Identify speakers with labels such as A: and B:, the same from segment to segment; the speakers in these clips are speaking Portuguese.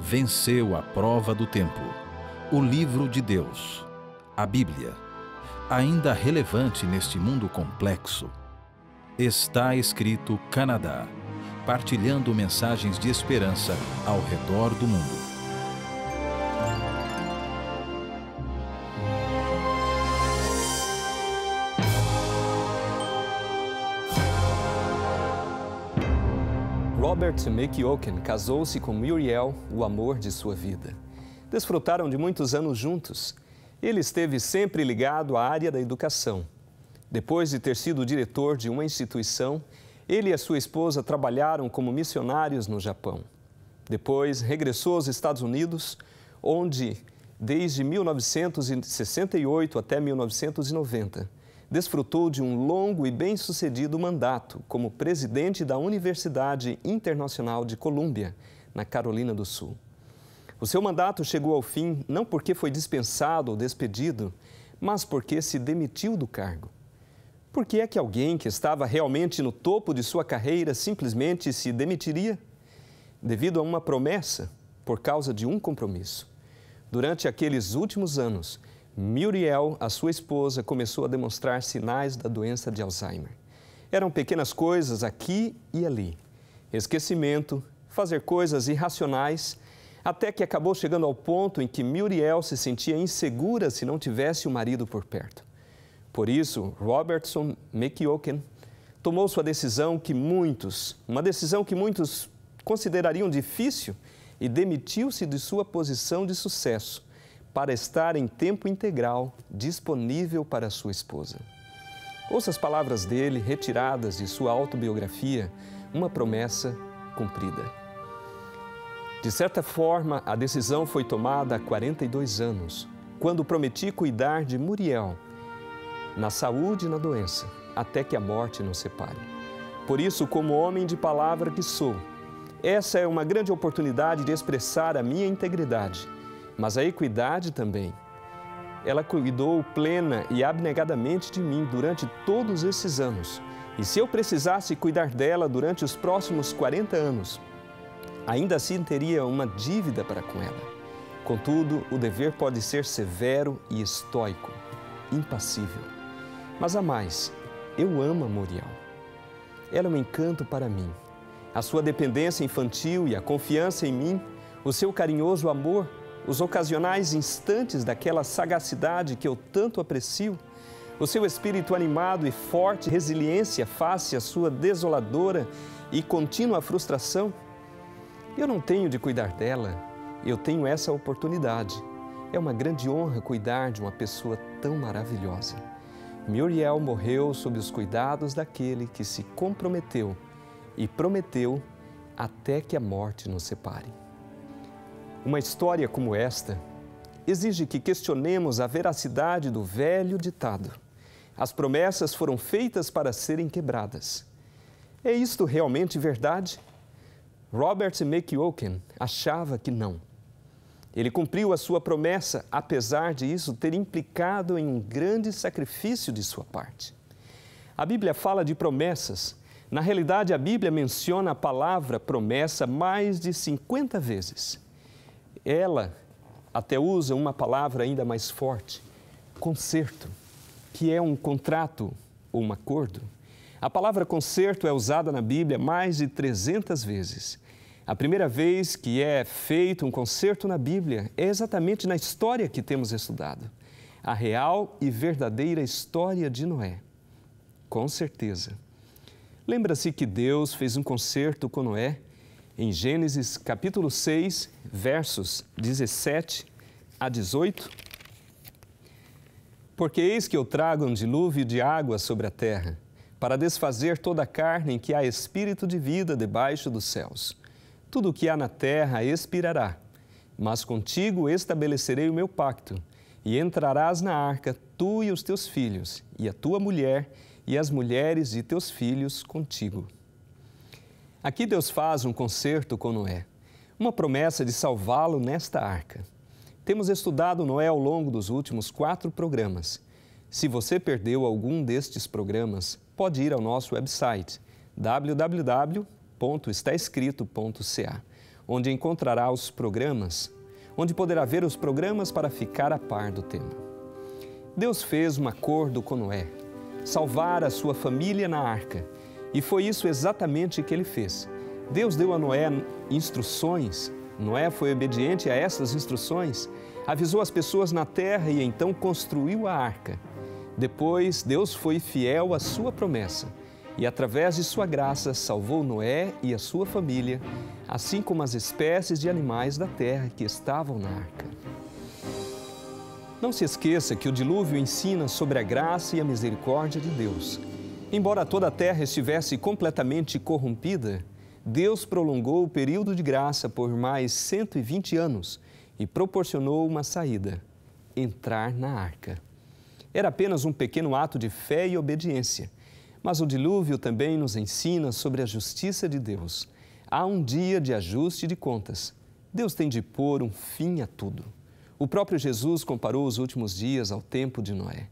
A: venceu a prova do tempo. O livro de Deus, a Bíblia, ainda relevante neste mundo complexo. Está escrito Canadá, partilhando mensagens de esperança ao redor do mundo.
B: Robert McEochen casou-se com Muriel, o amor de sua vida. Desfrutaram de muitos anos juntos. Ele esteve sempre ligado à área da educação. Depois de ter sido diretor de uma instituição, ele e a sua esposa trabalharam como missionários no Japão. Depois, regressou aos Estados Unidos, onde, desde 1968 até 1990, desfrutou de um longo e bem-sucedido mandato como presidente da Universidade Internacional de Colômbia, na Carolina do Sul. O seu mandato chegou ao fim não porque foi dispensado ou despedido, mas porque se demitiu do cargo. Por que é que alguém que estava realmente no topo de sua carreira simplesmente se demitiria? Devido a uma promessa, por causa de um compromisso. Durante aqueles últimos anos, Muriel, a sua esposa, começou a demonstrar sinais da doença de Alzheimer. Eram pequenas coisas aqui e ali. Esquecimento, fazer coisas irracionais, até que acabou chegando ao ponto em que Muriel se sentia insegura se não tivesse o marido por perto. Por isso, Robertson McEochen tomou uma decisão que muitos considerariam difícil e demitiu-se de sua posição de sucesso para estar em tempo integral disponível para sua esposa. Ouça as palavras dele, retiradas de sua autobiografia, Uma Promessa Cumprida. De certa forma, a decisão foi tomada há 42 anos, quando prometi cuidar de Muriel, na saúde e na doença, até que a morte nos separe. Por isso, como homem de palavra que sou, essa é uma grande oportunidade de expressar a minha integridade, mas a equidade também. Ela cuidou plena e abnegadamente de mim durante todos esses anos. E se eu precisasse cuidar dela durante os próximos 40 anos, ainda assim teria uma dívida para com ela. Contudo, o dever pode ser severo e estoico, impassível. Mas há mais, eu amo a Muriel. Ela é um encanto para mim. A sua dependência infantil e a confiança em mim, o seu carinhoso amor, os ocasionais instantes daquela sagacidade que eu tanto aprecio, o seu espírito animado e forte resiliência face à sua desoladora e contínua frustração. Eu não tenho de cuidar dela, eu tenho essa oportunidade. É uma grande honra cuidar de uma pessoa tão maravilhosa. Muriel morreu sob os cuidados daquele que se comprometeu e prometeu até que a morte nos separe. Uma história como esta exige que questionemos a veracidade do velho ditado. As promessas foram feitas para serem quebradas. É isto realmente verdade? Robert McEochen achava que não. Ele cumpriu a sua promessa, apesar de isso ter implicado em um grande sacrifício de sua parte. A Bíblia fala de promessas. Na realidade, a Bíblia menciona a palavra promessa mais de 50 vezes. Ela até usa uma palavra ainda mais forte, concerto, que é um contrato ou um acordo. A palavra concerto é usada na Bíblia mais de 300 vezes. A primeira vez que é feito um concerto na Bíblia é exatamente na história que temos estudado. A real e verdadeira história de Noé. Com certeza. Lembra-se que Deus fez um concerto com Noé em Gênesis capítulo 6, versos 17 a 18. Porque eis que eu trago um dilúvio de água sobre a terra, para desfazer toda a carne em que há espírito de vida debaixo dos céus. Tudo o que há na terra expirará, mas contigo estabelecerei o meu pacto, e entrarás na arca, tu e os teus filhos, e a tua mulher, e as mulheres de teus filhos contigo. Aqui Deus faz um concerto com Noé, uma promessa de salvá-lo nesta arca. Temos estudado Noé ao longo dos últimos 4 programas. Se você perdeu algum destes programas, pode ir ao nosso website www.estaescrito.ca, onde encontrará os programas, onde poderá ver os programas para ficar a par do tema. Deus fez um acordo com Noé, salvar a sua família na arca, e foi isso exatamente que ele fez. Deus deu a Noé instruções, Noé foi obediente a essas instruções, avisou as pessoas na terra e então construiu a arca. Depois, Deus foi fiel à sua promessa e, através de sua graça, salvou Noé e a sua família, assim como as espécies de animais da terra que estavam na arca. Não se esqueça que o dilúvio ensina sobre a graça e a misericórdia de Deus. Embora toda a terra estivesse completamente corrompida, Deus prolongou o período de graça por mais 120 anos e proporcionou uma saída: entrar na arca. Era apenas um pequeno ato de fé e obediência, mas o dilúvio também nos ensina sobre a justiça de Deus. Há um dia de ajuste de contas. Deus tem de pôr um fim a tudo. O próprio Jesus comparou os últimos dias ao tempo de Noé.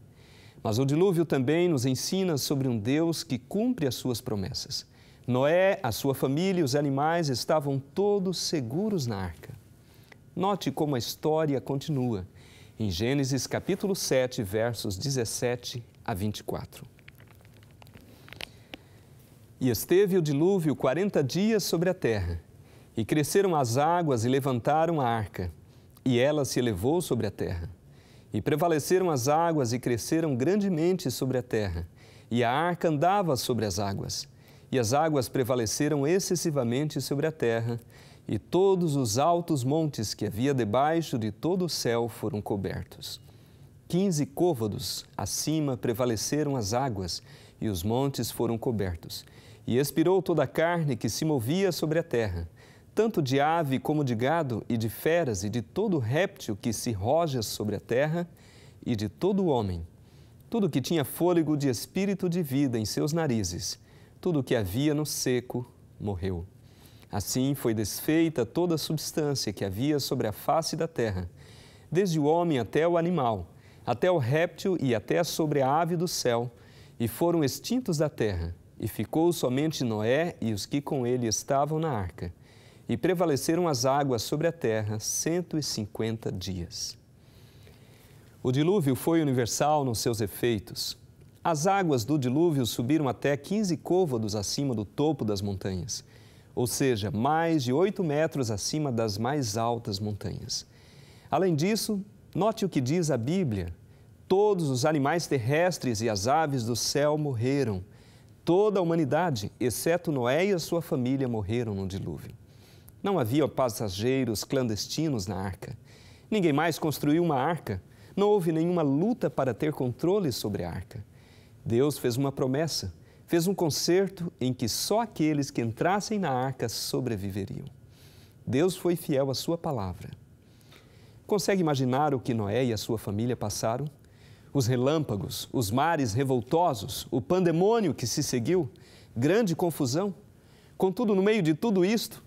B: Mas o dilúvio também nos ensina sobre um Deus que cumpre as suas promessas. Noé, a sua família e os animais estavam todos seguros na arca. Note como a história continua, em Gênesis capítulo 7, versos 17 a 24. E esteve o dilúvio 40 dias sobre a terra, e cresceram as águas e levantaram a arca, e ela se elevou sobre a terra. E prevaleceram as águas e cresceram grandemente sobre a terra, e a arca andava sobre as águas. E as águas prevaleceram excessivamente sobre a terra, e todos os altos montes que havia debaixo de todo o céu foram cobertos. 15 côvados acima prevaleceram as águas, e os montes foram cobertos. E expirou toda a carne que se movia sobre a terra, tanto de ave como de gado, e de feras, e de todo réptil que se roja sobre a terra, e de todo homem. Tudo que tinha fôlego de espírito de vida em seus narizes, tudo o que havia no seco, morreu. Assim foi desfeita toda a substância que havia sobre a face da terra, desde o homem até o animal, até o réptil e até sobre a ave do céu, e foram extintos da terra, e ficou somente Noé e os que com ele estavam na arca, e prevaleceram as águas sobre a terra 150 dias. O dilúvio foi universal nos seus efeitos. As águas do dilúvio subiram até 15 côvados acima do topo das montanhas, ou seja, mais de 8 metros acima das mais altas montanhas. Além disso, note o que diz a Bíblia: todos os animais terrestres e as aves do céu morreram. Toda a humanidade, exceto Noé e a sua família, morreram no dilúvio. Não havia passageiros clandestinos na arca. Ninguém mais construiu uma arca. Não houve nenhuma luta para ter controle sobre a arca. Deus fez uma promessa, fez um concerto em que só aqueles que entrassem na arca sobreviveriam. Deus foi fiel à sua palavra. Consegue imaginar o que Noé e a sua família passaram? Os relâmpagos, os mares revoltosos, o pandemônio que se seguiu, grande confusão. Contudo, no meio de tudo isto,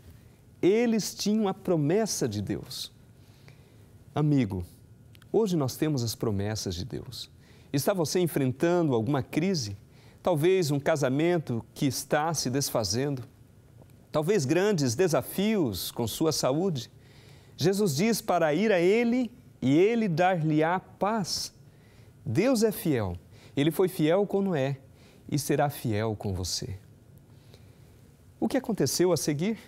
B: eles tinham a promessa de Deus. Amigo, hoje nós temos as promessas de Deus. Está você enfrentando alguma crise? Talvez um casamento que está se desfazendo? Talvez grandes desafios com sua saúde? Jesus diz para ir a Ele e Ele dar-lhe-á paz. Deus é fiel. Ele foi fiel com Noé e será fiel com você. O que aconteceu a seguir?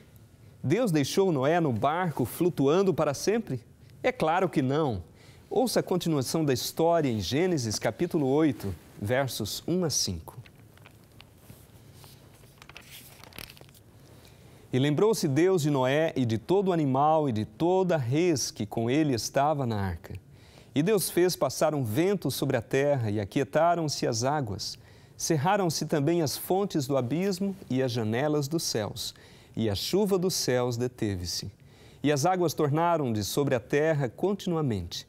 B: Deus deixou Noé no barco flutuando para sempre? É claro que não. Ouça a continuação da história em Gênesis capítulo 8, versos 1 a 5. E lembrou-se Deus de Noé e de todo animal e de toda a res que com ele estava na arca. E Deus fez passar um vento sobre a terra e aquietaram-se as águas. Cerraram-se também as fontes do abismo e as janelas dos céus, e a chuva dos céus deteve-se. E as águas tornaram de sobre a terra continuamente.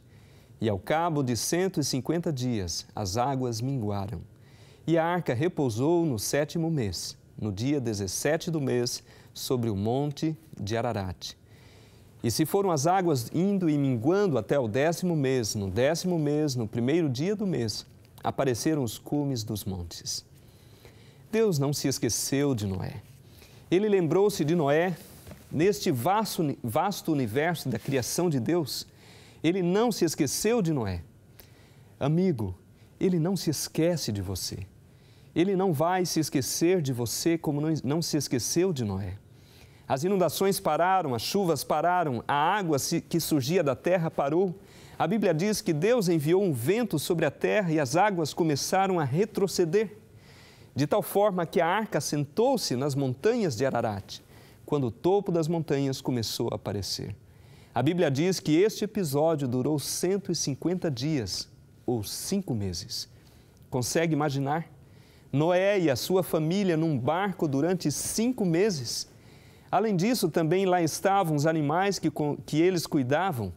B: E ao cabo de 150 dias, as águas minguaram. E a arca repousou no 7º mês, no dia 17 do mês, sobre o monte de Ararat. E se foram as águas indo e minguando até o 10º mês, no 10º mês, no 1º dia do mês, apareceram os cumes dos montes. Deus não se esqueceu de Noé. Ele lembrou-se de Noé neste vasto universo da criação de Deus, Ele não se esqueceu de Noé. Amigo, Ele não se esquece de você. Ele não vai se esquecer de você como não se esqueceu de Noé. As inundações pararam, as chuvas pararam, a água que surgia da terra parou. A Bíblia diz que Deus enviou um vento sobre a terra e as águas começaram a retroceder, de tal forma que a arca assentou-se nas montanhas de Ararat, quando o topo das montanhas começou a aparecer. A Bíblia diz que este episódio durou 150 dias, ou 5 meses. Consegue imaginar? Noé e a sua família num barco durante 5 meses. Além disso, também lá estavam os animais que eles cuidavam.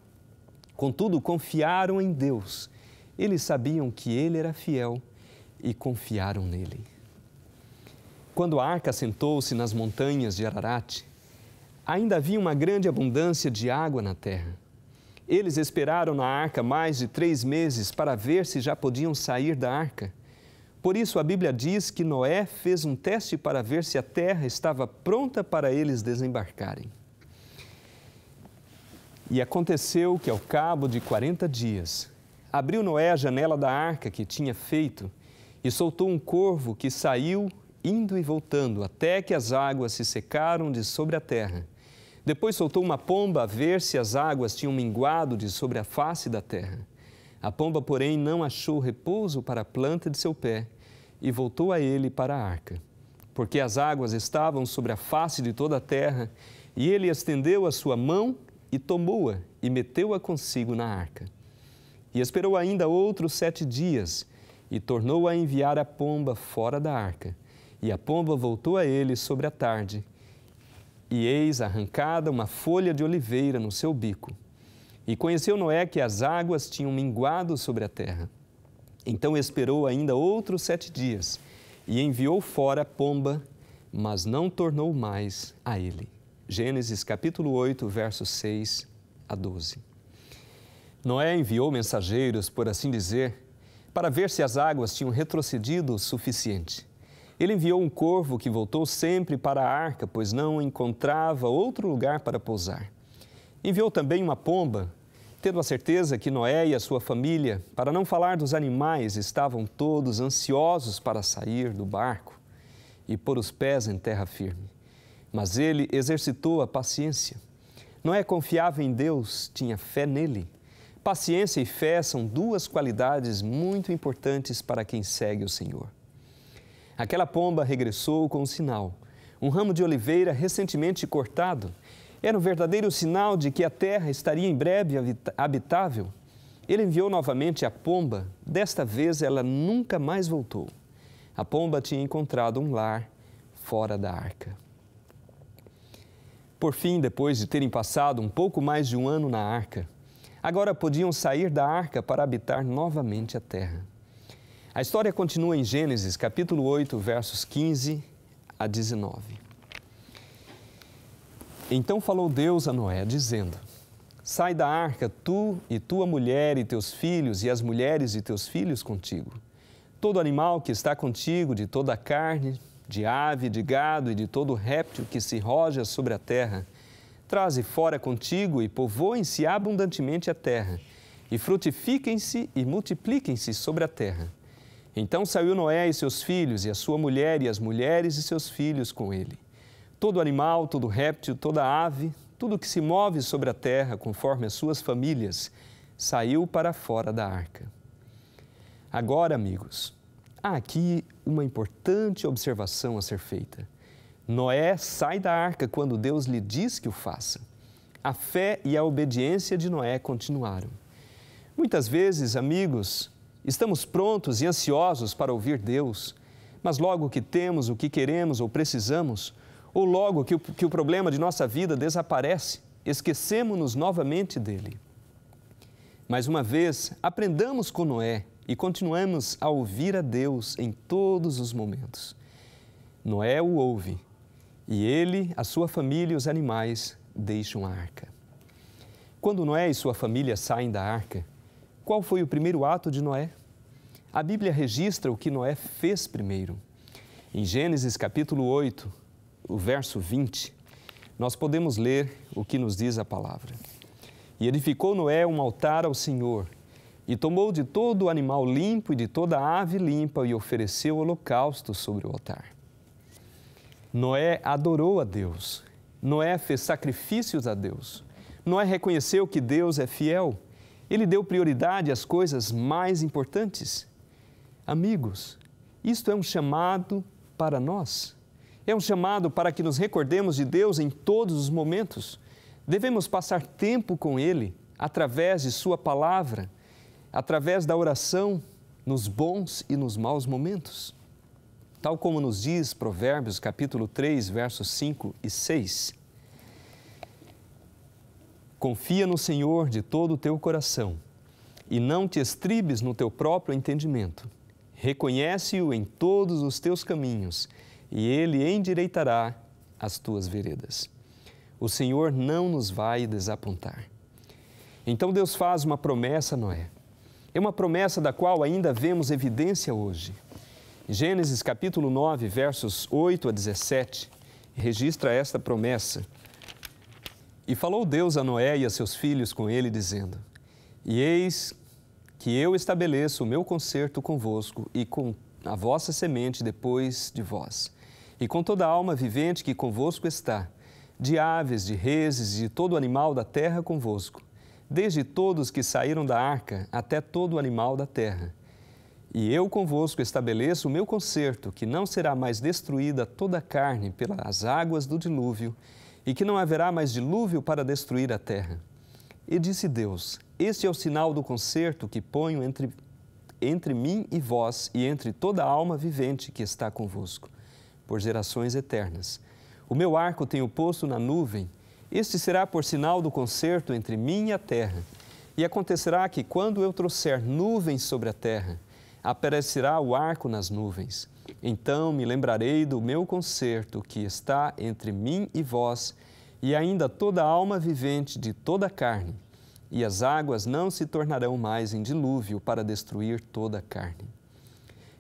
B: Contudo, confiaram em Deus. Eles sabiam que Ele era fiel e confiaram nele. Quando a arca assentou-se nas montanhas de Ararat, ainda havia uma grande abundância de água na terra. Eles esperaram na arca mais de 3 meses para ver se já podiam sair da arca. Por isso, a Bíblia diz que Noé fez um teste para ver se a terra estava pronta para eles desembarcarem. E aconteceu que, ao cabo de 40 dias, abriu Noé a janela da arca que tinha feito e soltou um corvo que saiu, indo e voltando, até que as águas se secaram de sobre a terra. Depois soltou uma pomba a ver se as águas tinham minguado de sobre a face da terra. A pomba, porém, não achou repouso para a planta de seu pé e voltou a ele para a arca, porque as águas estavam sobre a face de toda a terra, e ele estendeu a sua mão e tomou-a e meteu-a consigo na arca. E esperou ainda outros 7 dias e tornou a enviar a pomba fora da arca. E a pomba voltou a ele sobre a tarde, e eis arrancada uma folha de oliveira no seu bico. E conheceu Noé que as águas tinham minguado sobre a terra. Então esperou ainda outros 7 dias e enviou fora a pomba, mas não tornou mais a ele. Gênesis capítulo 8, versos 6 a 12. Noé enviou mensageiros, por assim dizer, para ver se as águas tinham retrocedido o suficiente. Ele enviou um corvo que voltou sempre para a arca, pois não encontrava outro lugar para pousar. Enviou também uma pomba, tendo a certeza que Noé e a sua família, para não falar dos animais, estavam todos ansiosos para sair do barco e pôr os pés em terra firme. Mas ele exercitou a paciência. Noé confiava em Deus, tinha fé nele. Paciência e fé são 2 qualidades muito importantes para quem segue o Senhor. Aquela pomba regressou com um sinal, um ramo de oliveira recentemente cortado. Era um verdadeiro sinal de que a terra estaria em breve habitável. Ele enviou novamente a pomba, desta vez ela nunca mais voltou. A pomba tinha encontrado um lar fora da arca. Por fim, depois de terem passado um pouco mais de 1 ano na arca, agora podiam sair da arca para habitar novamente a terra. A história continua em Gênesis, capítulo 8, versos 15 a 19. Então falou Deus a Noé, dizendo: Sai da arca, tu e tua mulher e teus filhos, e as mulheres de teus filhos contigo. Todo animal que está contigo, de toda a carne, de ave, de gado e de todo réptil que se roja sobre a terra, traze fora contigo e povoem-se abundantemente a terra, e frutifiquem-se e multipliquem-se sobre a terra. Então saiu Noé e seus filhos, e a sua mulher e as mulheres de seus filhos com ele. Todo animal, todo réptil, toda ave, tudo que se move sobre a terra, conforme as suas famílias, saiu para fora da arca. Agora, amigos, há aqui uma importante observação a ser feita. Noé sai da arca quando Deus lhe diz que o faça. A fé e a obediência de Noé continuaram. Muitas vezes, amigos, estamos prontos e ansiosos para ouvir Deus, mas logo que temos o que queremos ou precisamos, ou logo que o problema de nossa vida desaparece, esquecemos-nos novamente dele. Mais uma vez, aprendamos com Noé e continuemos a ouvir a Deus em todos os momentos. Noé o ouve e ele, a sua família e os animais deixam a arca. Quando Noé e sua família saem da arca, qual foi o primeiro ato de Noé? A Bíblia registra o que Noé fez primeiro. Em Gênesis capítulo 8, o verso 20, nós podemos ler o que nos diz a palavra. E edificou Noé um altar ao Senhor, e tomou de todo o animal limpo e de toda a ave limpa e ofereceu holocausto sobre o altar. Noé adorou a Deus. Noé fez sacrifícios a Deus. Noé reconheceu que Deus é fiel. Ele deu prioridade às coisas mais importantes. Amigos, isto é um chamado para nós. É um chamado para que nos recordemos de Deus em todos os momentos. Devemos passar tempo com Ele através de Sua palavra, através da oração, nos bons e nos maus momentos. Tal como nos diz Provérbios, capítulo 3, versos 5 e 6. Confia no Senhor de todo o teu coração e não te estribes no teu próprio entendimento. Reconhece-o em todos os teus caminhos e Ele endireitará as tuas veredas. O Senhor não nos vai desapontar. Então Deus faz uma promessa a Noé. É uma promessa da qual ainda vemos evidência hoje. Gênesis capítulo 9, versos 8 a 17, registra esta promessa. E falou Deus a Noé e a seus filhos com ele, dizendo: E eis que eu estabeleço o meu concerto convosco e com a vossa semente depois de vós, e com toda a alma vivente que convosco está, de aves, de reses e de todo animal da terra convosco, desde todos que saíram da arca até todo animal da terra. E eu convosco estabeleço o meu concerto, que não será mais destruída toda a carne pelas águas do dilúvio, e que não haverá mais dilúvio para destruir a terra. E disse Deus: Este é o sinal do concerto que ponho entre mim e vós, e entre toda a alma vivente que está convosco, por gerações eternas. O meu arco tenho posto na nuvem, este será por sinal do concerto entre mim e a terra. E acontecerá que, quando eu trouxer nuvens sobre a terra, aparecerá o arco nas nuvens. Então me lembrarei do meu concerto que está entre mim e vós, e ainda toda a alma vivente de toda a carne, e as águas não se tornarão mais em dilúvio para destruir toda a carne.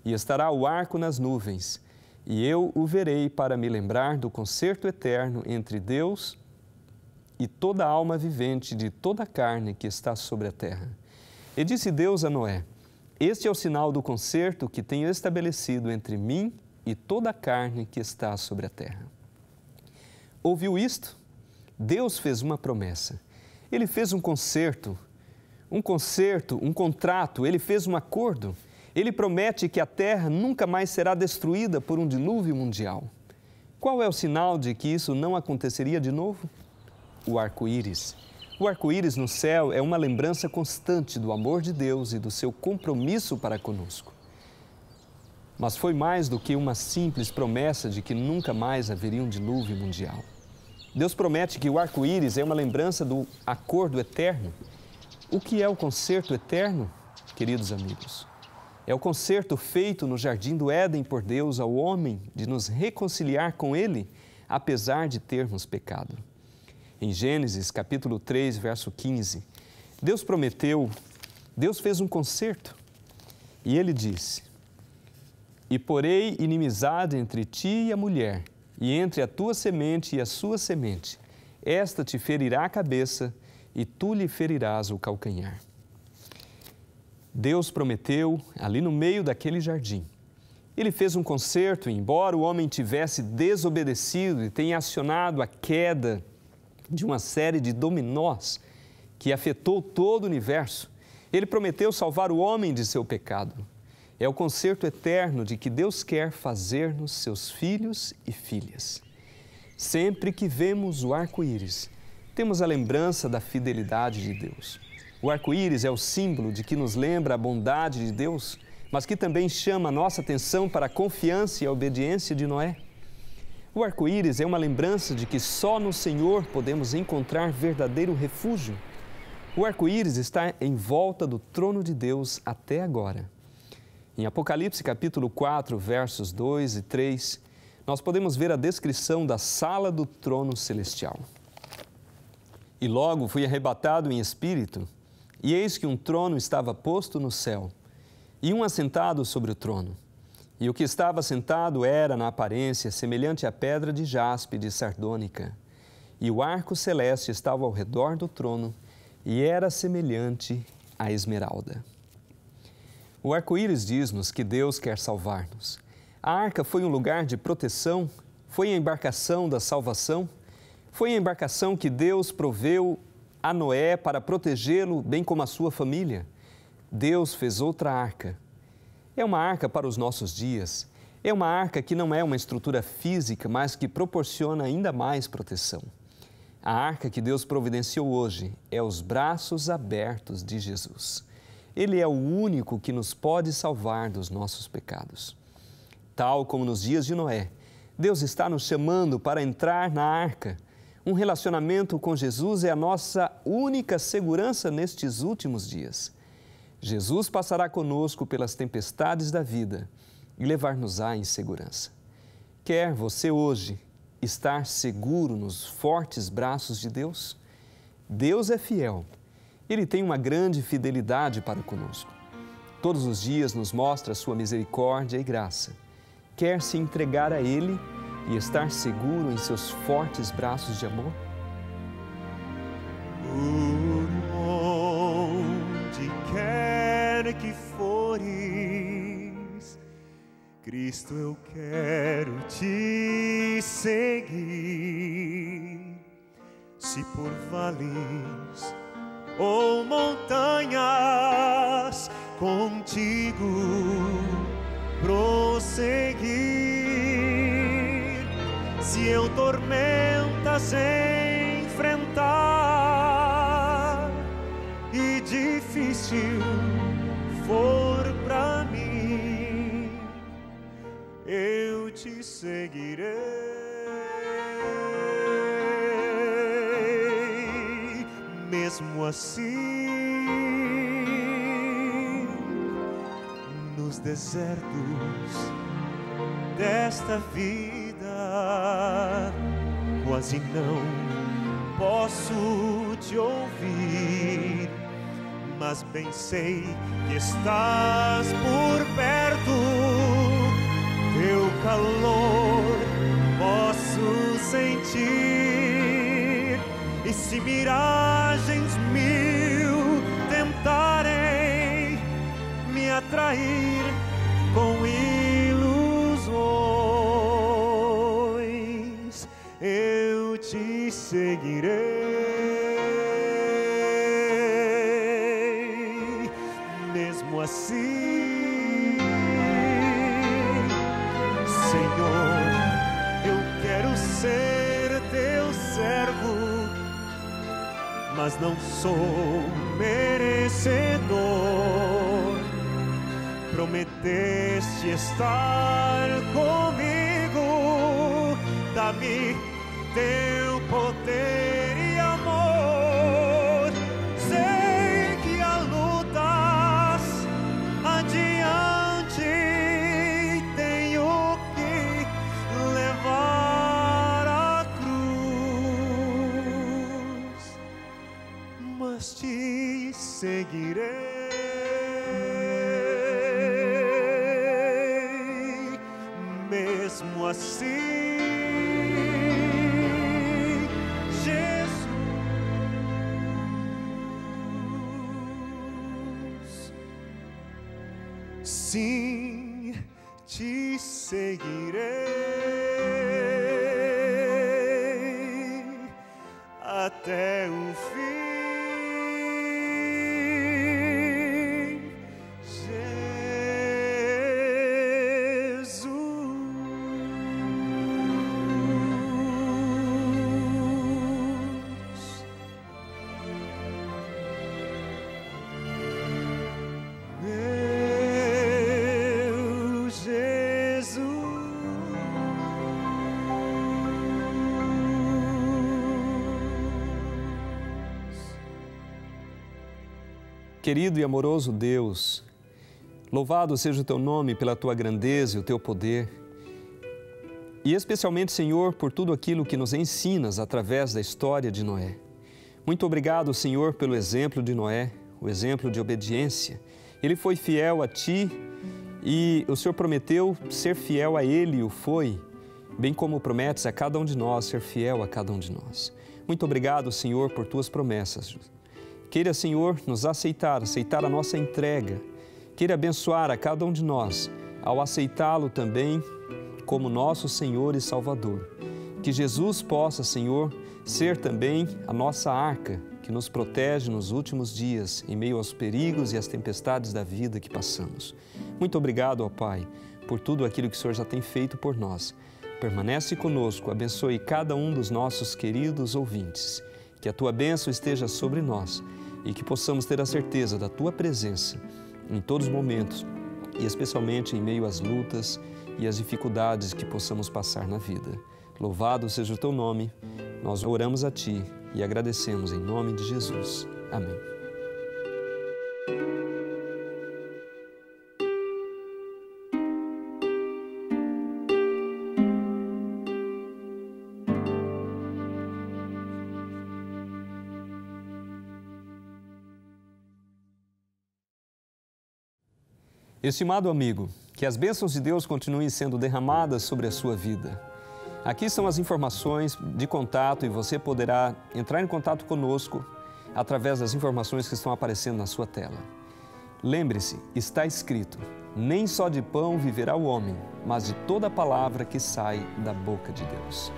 B: E estará o arco nas nuvens, e eu o verei para me lembrar do concerto eterno entre Deus e toda a alma vivente de toda a carne que está sobre a terra. E disse Deus a Noé: Este é o sinal do concerto que tenho estabelecido entre mim e toda a carne que está sobre a terra. Ouviu isto? Deus fez uma promessa. Ele fez um concerto, um contrato, ele fez um acordo. Ele promete que a terra nunca mais será destruída por um dilúvio mundial. Qual é o sinal de que isso não aconteceria de novo? O arco-íris. O arco-íris no céu é uma lembrança constante do amor de Deus e do seu compromisso para conosco. Mas foi mais do que uma simples promessa de que nunca mais haveria um dilúvio mundial. Deus promete que o arco-íris é uma lembrança do acordo eterno. O que é o concerto eterno, queridos amigos? É o concerto feito no jardim do Éden por Deus ao homem de nos reconciliar com Ele, apesar de termos pecado. Em Gênesis, capítulo 3, verso 15, Deus fez um concerto e Ele disse: E porei inimizade entre ti e a mulher, e entre a tua semente e a sua semente. Esta te ferirá a cabeça e tu lhe ferirás o calcanhar. Deus prometeu ali no meio daquele jardim. Ele fez um concerto e, embora o homem tivesse desobedecido e tenha acionado a queda de uma série de dominós que afetou todo o universo, Ele prometeu salvar o homem de seu pecado. É o concerto eterno de que Deus quer fazer-nos seus filhos e filhas. Sempre que vemos o arco-íris, temos a lembrança da fidelidade de Deus. O arco-íris é o símbolo de que nos lembra a bondade de Deus, mas que também chama a nossa atenção para a confiança e a obediência de Noé. O arco-íris é uma lembrança de que só no Senhor podemos encontrar verdadeiro refúgio. O arco-íris está em volta do trono de Deus até agora. Em Apocalipse capítulo 4, versos 2 e 3, nós podemos ver a descrição da sala do trono celestial. E logo fui arrebatado em espírito, e eis que um trono estava posto no céu, e um assentado sobre o trono. E o que estava sentado era, na aparência, semelhante à pedra de jaspe de sardônica, e o arco celeste estava ao redor do trono e era semelhante à esmeralda. O arco-íris diz-nos que Deus quer salvar-nos. A arca foi um lugar de proteção, foi a embarcação da salvação, foi a embarcação que Deus proveu a Noé para protegê-lo, bem como a sua família. Deus fez outra arca. É uma arca para os nossos dias. É uma arca que não é uma estrutura física, mas que proporciona ainda mais proteção. A arca que Deus providenciou hoje é os braços abertos de Jesus. Ele é o único que nos pode salvar dos nossos pecados. Tal como nos dias de Noé, Deus está nos chamando para entrar na arca. Um relacionamento com Jesus é a nossa única segurança nestes últimos dias. Jesus passará conosco pelas tempestades da vida e levar-nos-á em segurança. Quer você hoje estar seguro nos fortes braços de Deus? Deus é fiel. Ele tem uma grande fidelidade para conosco. Todos os dias nos mostra a sua misericórdia e graça. Quer se entregar a Ele e estar seguro em seus fortes braços de amor?
C: Por onde quer que fores, Cristo, eu quero te seguir. Se por vales ou montanhas contigo prosseguir, se eu tormentas enfrentar e difícil for pra mim, eu te seguirei. Mesmo assim, nos desertos desta vida, quase não posso te ouvir, mas bem sei que estás por perto, teu calor posso sentir, e se miragens mil tentarem me atrair com ilusões, eu te seguirei. Mesmo assim, Senhor, eu quero ser teu servo, mas não sou merecedor. Prometeste estar comigo, dá-me teu poder e amor. Sei que há lutas adiante, tenho que levar a cruz, mas te seguirei. Mesmo assim, Jesus, sim, te seguirei até o fim.
B: Querido e amoroso Deus, louvado seja o Teu nome pela Tua grandeza e o Teu poder, e especialmente, Senhor, por tudo aquilo que nos ensinas através da história de Noé. Muito obrigado, Senhor, pelo exemplo de Noé, o exemplo de obediência. Ele foi fiel a Ti e o Senhor prometeu ser fiel a Ele e o foi, bem como prometes a cada um de nós ser fiel a cada um de nós. Muito obrigado, Senhor, por Tuas promessas. Queira, Senhor, nos aceitar a nossa entrega. Queira abençoar a cada um de nós ao aceitá-lo também como nosso Senhor e Salvador. Que Jesus possa, Senhor, ser também a nossa arca que nos protege nos últimos dias, em meio aos perigos e às tempestades da vida que passamos. Muito obrigado, ó Pai, por tudo aquilo que o Senhor já tem feito por nós. Permanece conosco, abençoe cada um dos nossos queridos ouvintes. Que a Tua bênção esteja sobre nós e que possamos ter a certeza da Tua presença em todos os momentos e especialmente em meio às lutas e às dificuldades que possamos passar na vida. Louvado seja o Teu nome, nós oramos a Ti e agradecemos em nome de Jesus. Amém. Estimado amigo, que as bênçãos de Deus continuem sendo derramadas sobre a sua vida. Aqui são as informações de contato e você poderá entrar em contato conosco através das informações que estão aparecendo na sua tela. Lembre-se, está escrito, nem só de pão viverá o homem, mas de toda palavra que sai da boca de Deus.